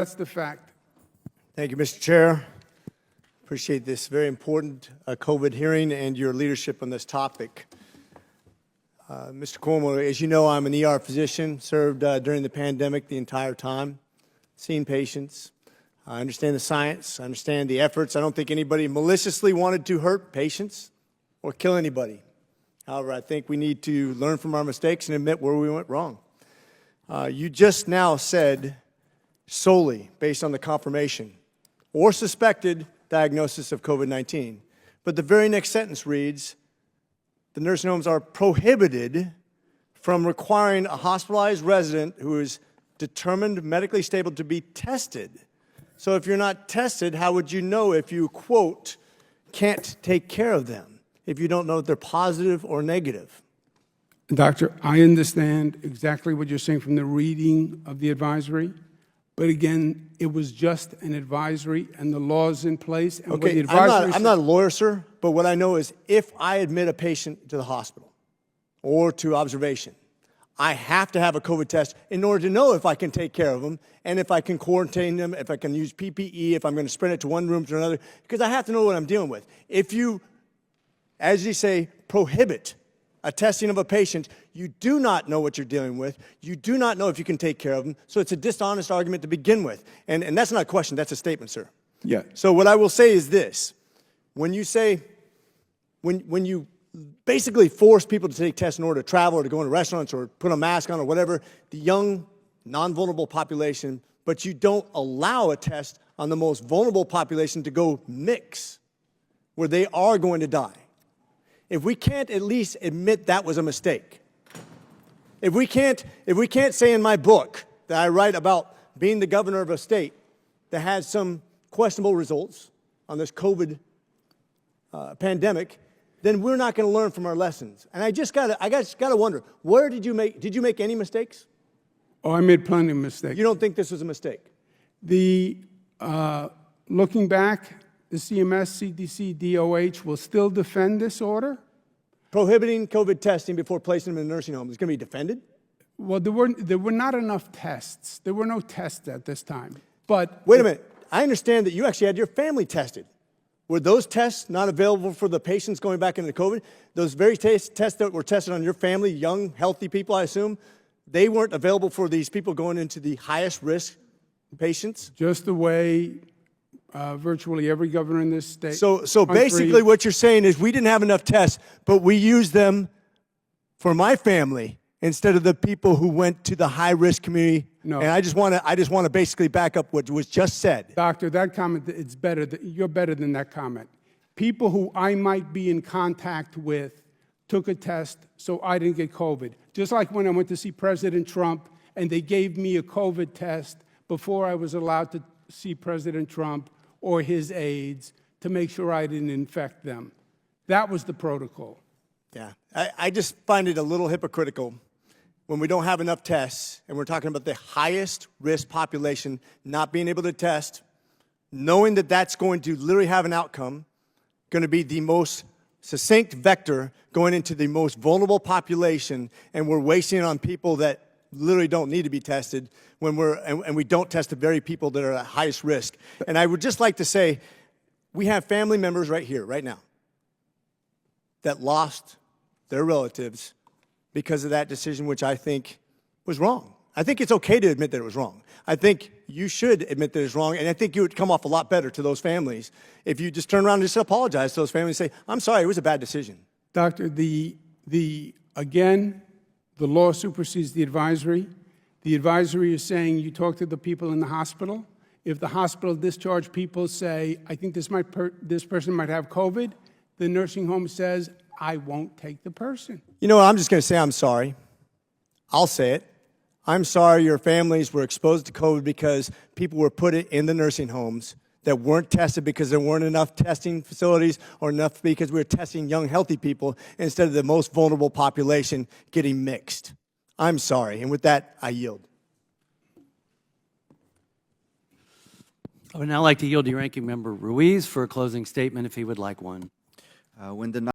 That's the fact. Thank you, Mr. Chair. Appreciate this very important COVID hearing and your leadership on this topic. Mr. Cuomo, as you know, I'm an ER physician, served during the pandemic the entire time, seen patients. I understand the science. I understand the efforts. I don't think anybody maliciously wanted to hurt patients or kill anybody. However, I think we need to learn from our mistakes and admit where we went wrong. You just now said solely based on the confirmation or suspected diagnosis of COVID-19. But the very next sentence reads, the nursing homes are prohibited from requiring a hospitalized resident who is determined medically stable to be tested. So if you're not tested, how would you know if you, quote, can't take care of them, if you don't know if they're positive or negative? Doctor, I understand exactly what you're saying from the reading of the advisory. But again, it was just an advisory, and the law's in place. And okay, I'm not a lawyer, sir, but what I know is if I admit a patient to the hospital or to observation, I have to have a COVID test in order to know if I can take care of them and if I can quarantine them, if I can use PPE, if I'm going to spread it to one room to another, because I have to know what I'm dealing with. If you, as you say, prohibit a testing of a patient, you do not know what you're dealing with. You do not know if you can take care of them. So it's a dishonest argument to begin with. And that's not a question, that's a statement, sir. Yeah. So what I will say is this. When you say, when you basically force people to take tests in order to travel or to go into restaurants or put a mask on or whatever, the young, non-vulnerable population, but you don't allow a test on the most vulnerable population to go mix, where they are going to die. If we can't at least admit that was a mistake, if we can't say in my book that I write about being the governor of a state that has some questionable results on this COVID pandemic, then we're not going to learn from our lessons. And I just gotta wonder, where did you make any mistakes? Oh, I made plenty of mistakes. You don't think this was a mistake? Looking back, the CMS, CDC, DOH will still defend this order? Prohibiting COVID testing before placing them in a nursing home is going to be defended? Well, there were not enough tests. There were no tests at this time. But wait a minute. I understand that you actually had your family tested. Were those tests not available for the patients going back into COVID? Those very tests that were tested on your family, young, healthy people, I assume, they weren't available for these people going into the highest risk patients? Just the way virtually every governor in this state. So basically what you're saying is we didn't have enough tests, but we used them for my family instead of the people who went to the high-risk community. No. And I just want to basically back up what was just said. Doctor, that comment, it's better. You're better than that comment. People who I might be in contact with took a test so I didn't get COVID. Just like when I went to see President Trump and they gave me a COVID test before I was allowed to see President Trump or his aides to make sure I didn't infect them. That was the protocol. Yeah, I just find it a little hypocritical when we don't have enough tests and we're talking about the highest risk population not being able to test, knowing that that's going to literally have an outcome, going to be the most succinct vector going into the most vulnerable population, and we're wasting it on people that literally don't need to be tested when and we don't test the very people that are at highest risk. And I would just like to say, we have family members right here, right now, that lost their relatives because of that decision, which I think was wrong. I think it's okay to admit that it was wrong. I think you should admit that it's wrong, and I think you would come off a lot better to those families if you just turn around and just apologize to those families and say, I'm sorry, it was a bad decision. Doctor, again, the law supersedes the advisory. The advisory is saying you talk to the people in the hospital. If the hospital discharge people say, I think this person might have COVID, the nursing home says, I won't take the person. You know what, I'm just going to say I'm sorry. I'll say it. I'm sorry your families were exposed to COVID because people were put in the nursing homes that weren't tested because there weren't enough testing facilities or enough because we were testing young, healthy people instead of the most vulnerable population getting mixed. I'm sorry. And with that, I yield. I would now like to yield to Ranking Member Ruiz for a closing statement if he would like one. When the